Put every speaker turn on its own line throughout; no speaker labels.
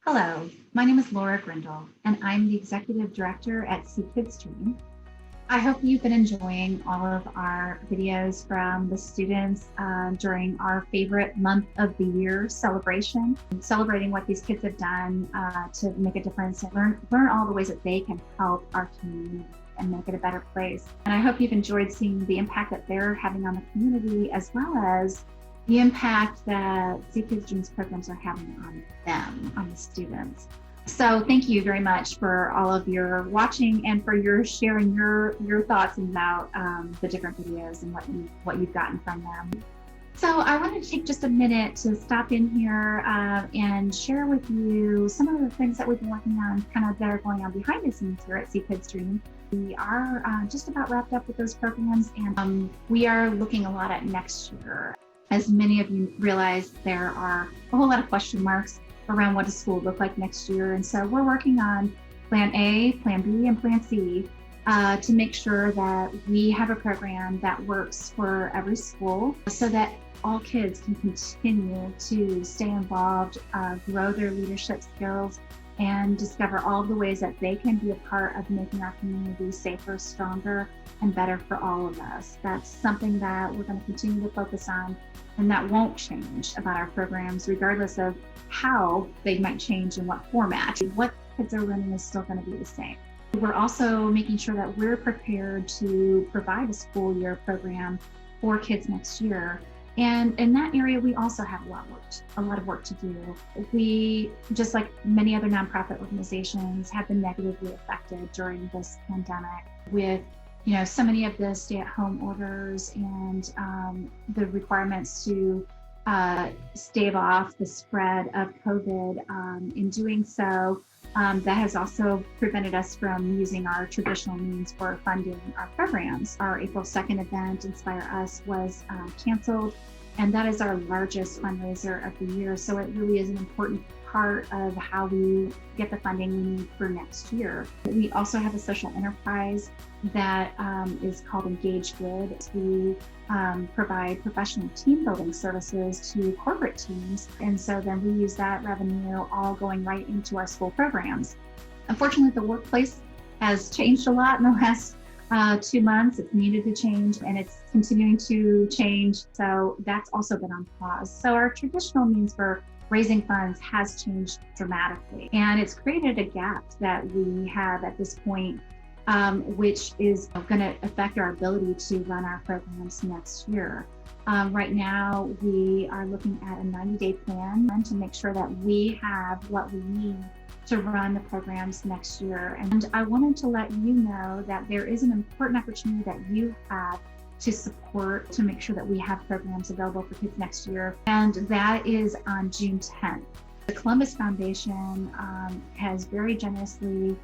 Hello, my name is Laura Grindle, and I'm the Executive Director at See Kids Dream. I hope you've been enjoying all of our videos from the students during our favorite month of the year celebration, celebrating what these kids have done to make a difference and learn all the ways that they can help our community and make it a better place. And I hope you've enjoyed seeing the impact that they're having on the community, as well as the impact that See Kids Dreams programs are having on them, on the students. So thank you very much for all of your watching and for your sharing your thoughts about the different videos and what you've gotten from them. So I wanted to take just a minute to stop in here and share with you some of the things that we've been working on, kind of that are going on behind the scenes here at See Kids Dream. We are just about wrapped up with those programs, and we are looking a lot at next year. As many of you realize, there are a whole lot of question marks around what does school look like next year. And so we're working on Plan A, Plan B, and Plan C to make sure that we have a program that works for every school so that all kids can continue to stay involved, grow their leadership skills, and discover all the ways that they can be a part of making our community safer, stronger, and better for all of us. That's something that we're going to continue to focus on, and that won't change about our programs, regardless of how they might change and what format. What kids are learning is still going to be the same. We're also making sure that we're prepared to provide a school year program for kids next year. And in that area, we also have a lot of work to do. We, just like many other nonprofit organizations, have been negatively affected during this pandemic with so many of the stay-at-home orders and the requirements to stave off the spread of COVID. In doing so, that has also prevented us from using our traditional means for funding our programs. Our April 2nd event, Inspire Us, was canceled, and that is our largest fundraiser of the year. So it really is an important part of how we get the funding we need for next year. We also have a social enterprise that is called Engage Good. We provide professional team building services to corporate teams. And so then we use that revenue all going right into our school programs. Unfortunately, the workplace has changed a lot in the last 2 months. It's needed to change, and it's continuing to change. So that's also been on pause. So our traditional means for raising funds has changed dramatically, and it's created a gap that we have at this point, which is going to affect our ability to run our programs next year. Right now, we are looking at a 90-day plan to make sure that we have what we need to run the programs next year. And I wanted to let you know that there is an important opportunity that you have to support, to make sure that we have programs available for kids next year. And that is on June 10th. The Columbus Foundation has very generously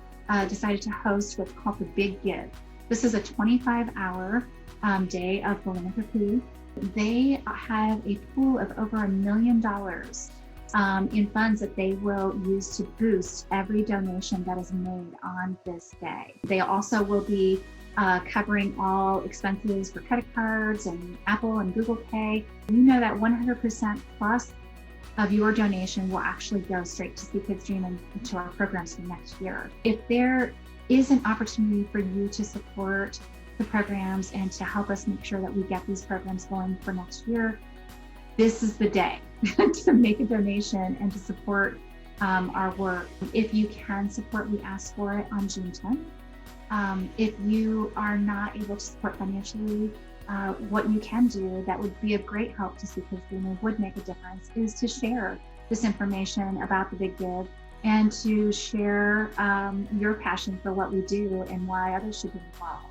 decided to host what's called the Big Give. This is a 25-hour day of philanthropy. They have a pool of over $1 million in funds that they will use to boost every donation that is made on this day. They also will be covering all expenses for credit cards and Apple and Google Pay. You know that 100% plus of your donation will actually go straight to See Kids Dream and to our programs for next year. If there is an opportunity for you to support the programs and to help us make sure that we get these programs going for next year, this is the day to make a donation and to support our work. If you can support, we ask for it on June 10th. If you are not able to support financially, what you can do that would be a great help to See Kids Dream and would make a difference is to share this information about the Big Give and to share your passion for what we do and why others should be involved.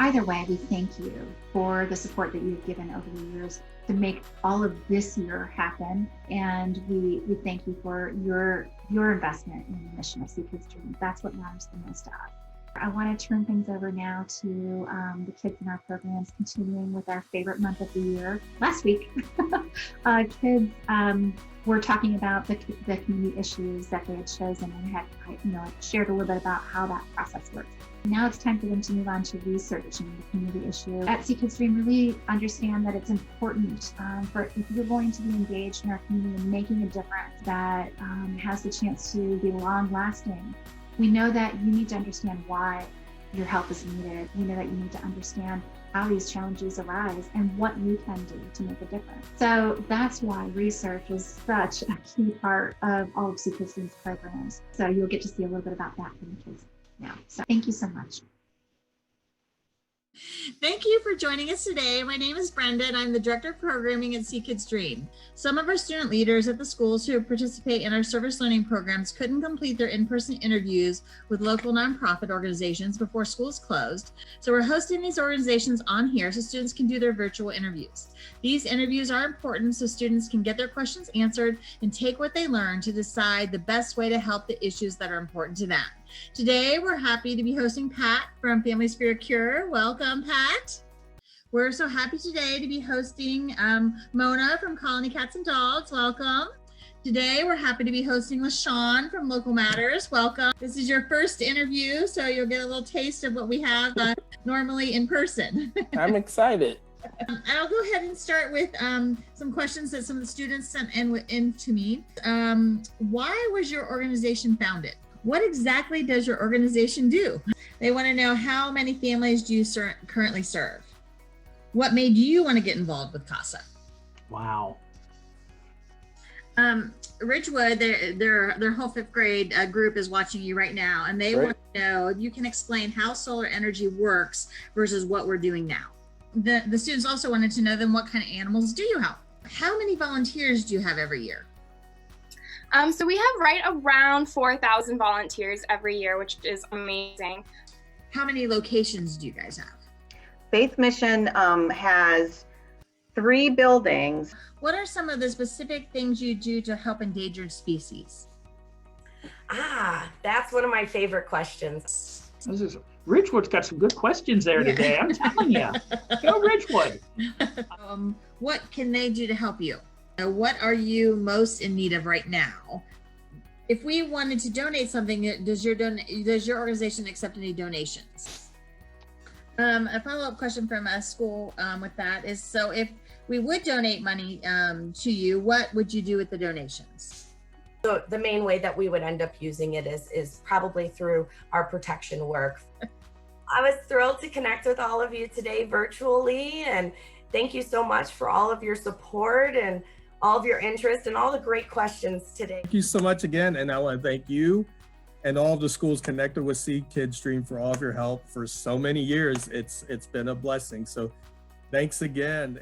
Either way, we thank you for the support that you've given over the years to make all of this year happen. And we thank you for your investment in the mission of See Kids Dream. That's what matters the most to us. I want to turn things over now to the kids in our programs, continuing with our favorite month of the year. Last week, kids were talking about the community issues that they had chosen and had shared a little bit about how that process works. Now it's time for them to move on to researching the community issue. At See Kids Dream, really understand that it's important for if you're going to be engaged in our community and making a difference that has the chance to be long lasting. We know that you need to understand why your help is needed. We know that you need to understand how these challenges arise and what you can do to make a difference. So that's why research is such a key part of all of See Kids Dream's programs. So you'll get to see a little bit about that from the kids now. So thank you so much.
Thank you for joining us today. My name is Brenda and I'm the Director of Programming at See Kids Dream. Some of our student leaders at the schools who participate in our service learning programs couldn't complete their in-person interviews with local nonprofit organizations before schools closed. So we're hosting these organizations on here so students can do their virtual interviews. These interviews are important so students can get their questions answered and take what they learn to decide the best way to help the issues that are important to them. Today, we're happy to be hosting Pat from Family Spirit Cure. Welcome, Pat. We're so happy today to be hosting Mona from Colony Cats and Dogs. Welcome. Today, we're happy to be hosting LaShawn from Local Matters. Welcome. This is your first interview, so you'll get a little taste of what we have normally in person.
I'm excited.
I'll go ahead and start with some questions that some of the students sent in to me. Why was your organization founded? What exactly does your organization do? They want to know how many families do you currently serve? What made you want to get involved with CASA?
Wow.
Ridgewood, their whole fifth grade group is watching you right now, and they want to know if you can explain how solar energy works versus what we're doing now. The students also wanted to know then what kind of animals do you help? How many volunteers do you have every year?
So we have right around 4,000 volunteers every year, which is amazing.
How many locations do you guys have?
Faith Mission has 3 buildings.
What are some of the specific things you do to help endangered species?
That's one of my favorite questions.
Ridgewood's got some good questions there today. I'm telling you. Go Ridgewood.
What can they do to help you? What are you most in need of right now? If we wanted to donate something, does your organization accept any donations? A follow-up question from a school with that is, so if we would donate money to you, what would you do with the donations?
So the main way that we would end up using it is probably through our protection work. I was thrilled to connect with all of you today virtually, and thank you so much for all of your support and all of your interest and all the great questions today.
Thank you so much again, and I want to thank you and all the schools connected with See Kids Dream for all of your help for so many years. It's been a blessing. So thanks again.